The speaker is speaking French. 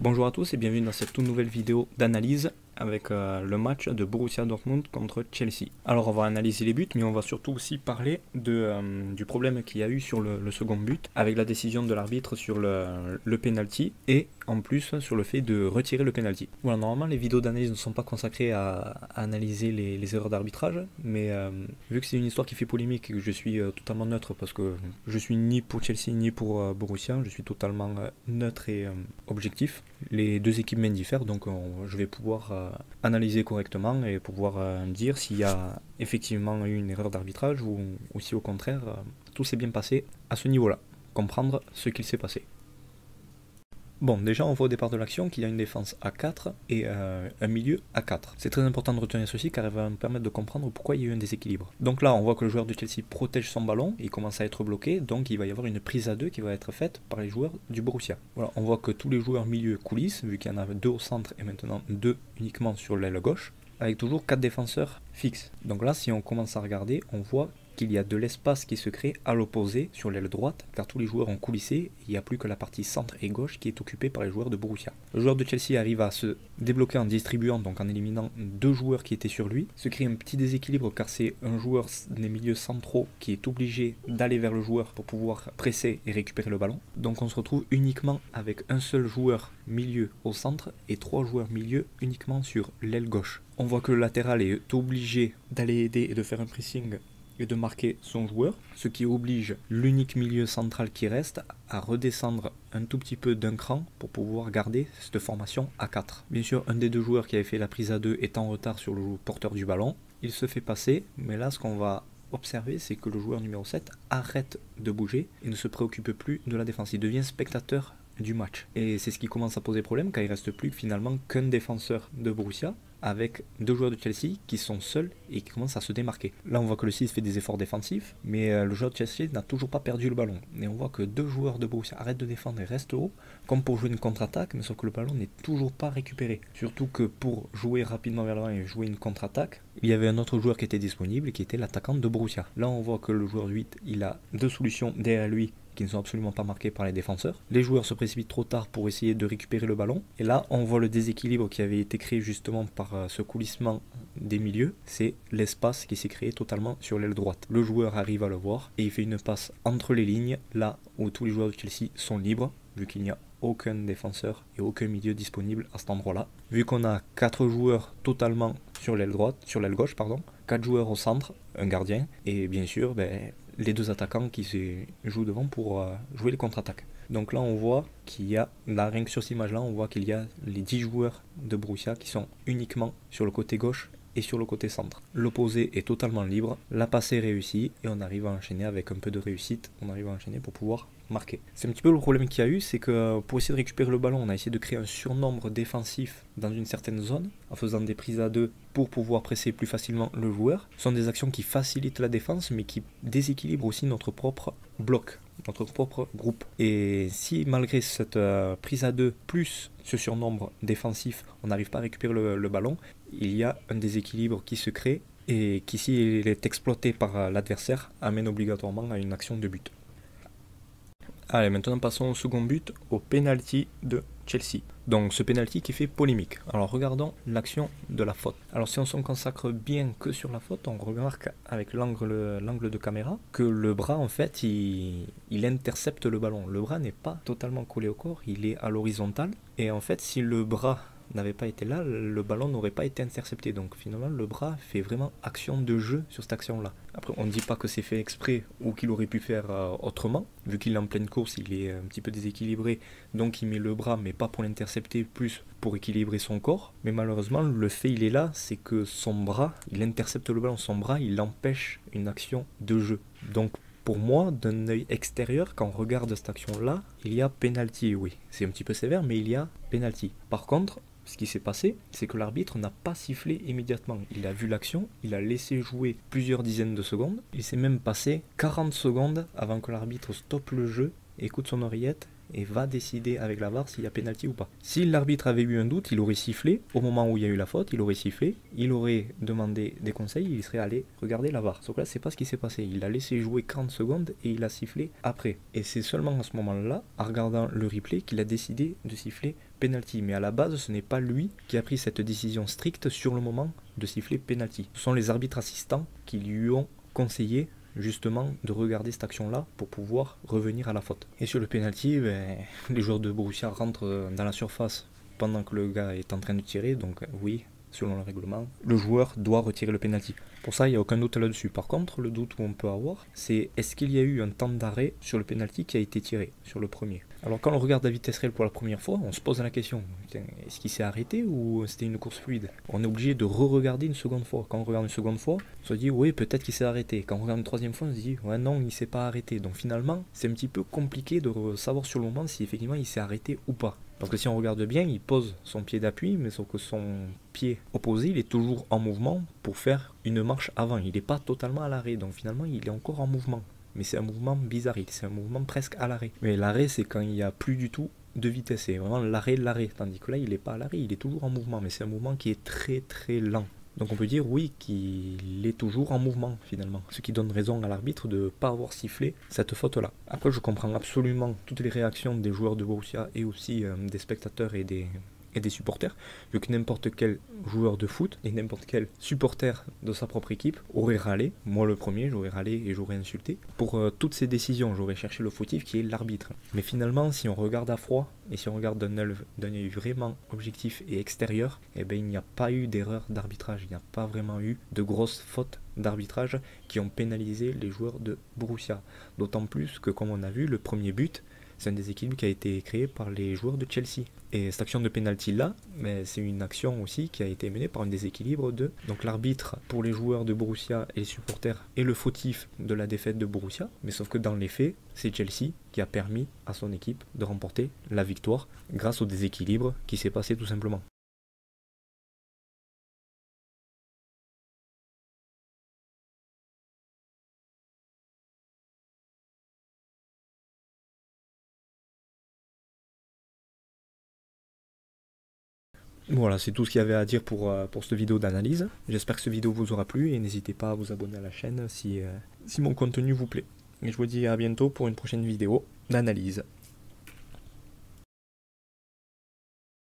Bonjour à tous et bienvenue dans cette toute nouvelle vidéo d'analyse avec le match de Borussia Dortmund contre Chelsea. Alors on va analyser les buts, mais on va surtout aussi parler du problème qu'il y a eu sur le second but, avec la décision de l'arbitre sur le penalty, et en plus sur le fait de retirer le penalty. Voilà, normalement les vidéos d'analyse ne sont pas consacrées à analyser les erreurs d'arbitrage, mais vu que c'est une histoire qui fait polémique et que je suis totalement neutre, parce que je suis ni pour Chelsea ni pour Borussia, je suis totalement neutre et objectif. Les deux équipes m'indiffèrent, donc je vais pouvoir analyser correctement et pouvoir dire s'il y a effectivement eu une erreur d'arbitrage ou si au contraire tout s'est bien passé à ce niveau-là, comprendre ce qu'il s'est passé. Bon, déjà on voit au départ de l'action qu'il y a une défense à 4 et un milieu à 4. C'est très important de retenir ceci car il va me permettre de comprendre pourquoi il y a eu un déséquilibre. Donc là on voit que le joueur de Chelsea protège son ballon, il commence à être bloqué, donc il va y avoir une prise à 2 qui va être faite par les joueurs du Borussia. Voilà, on voit que tous les joueurs milieu coulissent, vu qu'il y en a 2 au centre et maintenant 2 uniquement sur l'aile gauche, avec toujours 4 défenseurs fixes. Donc là si on commence à regarder, on voit qu'il y a de l'espace qui se crée à l'opposé sur l'aile droite, car tous les joueurs ont coulissé et il n'y a plus que la partie centre et gauche qui est occupée par les joueurs de Borussia. Le joueur de Chelsea arrive à se débloquer en distribuant, donc en éliminant 2 joueurs qui étaient sur lui, se crée un petit déséquilibre car c'est un joueur des milieux centraux qui est obligé d'aller vers le joueur pour pouvoir presser et récupérer le ballon. Donc on se retrouve uniquement avec un seul joueur milieu au centre et 3 joueurs milieu uniquement sur l'aile gauche. On voit que le latéral est obligé d'aller aider et de faire un pressing et de marquer son joueur, ce qui oblige l'unique milieu central qui reste à redescendre un tout petit peu d'un cran pour pouvoir garder cette formation à 4. Bien sûr, un des 2 joueurs qui avait fait la prise à 2 est en retard sur le porteur du ballon, il se fait passer, mais là ce qu'on va observer, c'est que le joueur numéro 7 arrête de bouger et ne se préoccupe plus de la défense, il devient spectateur du match. Et c'est ce qui commence à poser problème car il ne reste plus finalement qu'un défenseur de Borussia avec 2 joueurs de Chelsea qui sont seuls et qui commencent à se démarquer. Là on voit que le 6 fait des efforts défensifs, mais le joueur de Chelsea n'a toujours pas perdu le ballon. Et on voit que 2 joueurs de Borussia arrêtent de défendre et restent haut, comme pour jouer une contre-attaque, mais sauf que le ballon n'est toujours pas récupéré. Surtout que pour jouer rapidement vers l'avant et jouer une contre-attaque, il y avait un autre joueur qui était disponible et qui était l'attaquant de Borussia. Là on voit que le joueur 8, il a 2 solutions derrière lui qui ne sont absolument pas marqués par les défenseurs. Les joueurs se précipitent trop tard pour essayer de récupérer le ballon. Et là, on voit le déséquilibre qui avait été créé justement par ce coulissement des milieux. C'est l'espace qui s'est créé totalement sur l'aile droite. Le joueur arrive à le voir et il fait une passe entre les lignes, là où tous les joueurs de Chelsea sont libres, vu qu'il n'y a aucun défenseur et aucun milieu disponible à cet endroit-là. Vu qu'on a 4 joueurs totalement sur l'aile droite, sur l'aile gauche, pardon, 4 joueurs au centre, un gardien, et bien sûr, les 2 attaquants qui se jouent devant pour jouer les contre-attaques. Donc là on voit qu'il y a, là, rien que sur cette image là, on voit qu'il y a les 10 joueurs de Borussia qui sont uniquement sur le côté gauche et sur le côté centre. L'opposé est totalement libre, la passe est réussie et on arrive à enchaîner avec un peu de réussite, on arrive à enchaîner pour pouvoir marquer. C'est un petit peu le problème qu'il y a eu, c'est que pour essayer de récupérer le ballon, on a essayé de créer un surnombre défensif dans une certaine zone, en faisant des prises à 2 pour pouvoir presser plus facilement le joueur. Ce sont des actions qui facilitent la défense, mais qui déséquilibrent aussi notre propre bloc, notre propre groupe. Et si malgré cette prise à 2 plus ce surnombre défensif, on n'arrive pas à récupérer le ballon, il y a un déséquilibre qui se crée et qui, s'il est exploité par l'adversaire, amène obligatoirement à une action de but. Allez, maintenant passons au second but, au penalty de Chelsea. Donc ce penalty qui fait polémique. Alors regardons l'action de la faute. Alors si on se consacre bien que sur la faute, on remarque avec l'angle de caméra que le bras en fait il intercepte le ballon. Le bras n'est pas totalement collé au corps, il est à l'horizontale. Et en fait si le bras n'avait pas été là, le ballon n'aurait pas été intercepté. Donc finalement le bras fait vraiment action de jeu sur cette action là. Après on ne dit pas que c'est fait exprès ou qu'il aurait pu faire autrement. Vu qu'il est en pleine course, il est un petit peu déséquilibré, donc il met le bras mais pas pour l'intercepter, plus pour équilibrer son corps. Mais malheureusement le fait il est là, c'est que son bras, il intercepte le ballon, son bras il empêche une action de jeu. Donc pour moi, d'un œil extérieur, quand on regarde cette action-là, il y a penalty, oui. C'est un petit peu sévère, mais il y a penalty. Par contre, ce qui s'est passé, c'est que l'arbitre n'a pas sifflé immédiatement. Il a vu l'action, il a laissé jouer plusieurs dizaines de secondes. Il s'est même passé 40 secondes avant que l'arbitre stoppe le jeu, écoute son oreillette et va décider avec la VAR s'il y a pénalty ou pas. Si l'arbitre avait eu un doute, il aurait sifflé au moment où il y a eu la faute, il aurait sifflé, il aurait demandé des conseils, il serait allé regarder la VAR. Sauf que là, c'est pas ce qui s'est passé. Il a laissé jouer 40 secondes et il a sifflé après. Et c'est seulement à ce moment-là, en regardant le replay, qu'il a décidé de siffler penalty. Mais à la base, ce n'est pas lui qui a pris cette décision stricte sur le moment de siffler penalty. Ce sont les arbitres assistants qui lui ont conseillé justement de regarder cette action-là pour pouvoir revenir à la faute. Et sur le penalty, les joueurs de Borussia rentrent dans la surface pendant que le gars est en train de tirer, donc oui, selon le règlement, le joueur doit retirer le penalty. Pour ça, il n'y a aucun doute là-dessus. Par contre, le doute qu'on peut avoir, c'est est-ce qu'il y a eu un temps d'arrêt sur le penalty qui a été tiré, sur le premier. Alors quand on regarde la vitesse réelle pour la première fois, on se pose la question, est-ce qu'il s'est arrêté ou c'était une course fluide? On est obligé de re-regarder une seconde fois. Quand on regarde une seconde fois, on se dit oui, peut-être qu'il s'est arrêté. Quand on regarde une troisième fois, on se dit ouais non, il s'est pas arrêté. Donc finalement, c'est un petit peu compliqué de savoir sur le moment si effectivement il s'est arrêté ou pas. Parce que si on regarde bien, il pose son pied d'appui, mais sauf que son pied opposé, il est toujours en mouvement pour faire une marche avant. Il n'est pas totalement à l'arrêt, donc finalement il est encore en mouvement. Mais c'est un mouvement bizarre, c'est un mouvement presque à l'arrêt. Mais l'arrêt, c'est quand il n'y a plus du tout de vitesse, c'est vraiment l'arrêt. Tandis que là, il n'est pas à l'arrêt, il est toujours en mouvement, mais c'est un mouvement qui est très très lent. Donc on peut dire oui qu'il est toujours en mouvement finalement, ce qui donne raison à l'arbitre de ne pas avoir sifflé cette faute-là. Après je comprends absolument toutes les réactions des joueurs de Borussia et aussi des spectateurs et des supporters, vu que n'importe quel joueur de foot et n'importe quel supporter de sa propre équipe aurait râlé, moi le premier, j'aurais râlé et j'aurais insulté, pour toutes ces décisions, j'aurais cherché le fautif qui est l'arbitre. Mais finalement, si on regarde à froid, et si on regarde d'un œil vraiment objectif et extérieur, eh ben, il n'y a pas eu d'erreur d'arbitrage, il n'y a pas vraiment eu de grosses fautes d'arbitrage qui ont pénalisé les joueurs de Borussia. D'autant plus que, comme on a vu, le premier but, c'est un déséquilibre qui a été créé par les joueurs de Chelsea. Et cette action de pénalty là, c'est une action aussi qui a été menée par un déséquilibre de... Donc l'arbitre pour les joueurs de Borussia et les supporters est le fautif de la défaite de Borussia, mais sauf que dans les faits, c'est Chelsea qui a permis à son équipe de remporter la victoire grâce au déséquilibre qui s'est passé tout simplement. Voilà, c'est tout ce qu'il y avait à dire pour cette vidéo d'analyse. J'espère que cette vidéo vous aura plu et n'hésitez pas à vous abonner à la chaîne si mon contenu vous plaît. Et je vous dis à bientôt pour une prochaine vidéo d'analyse.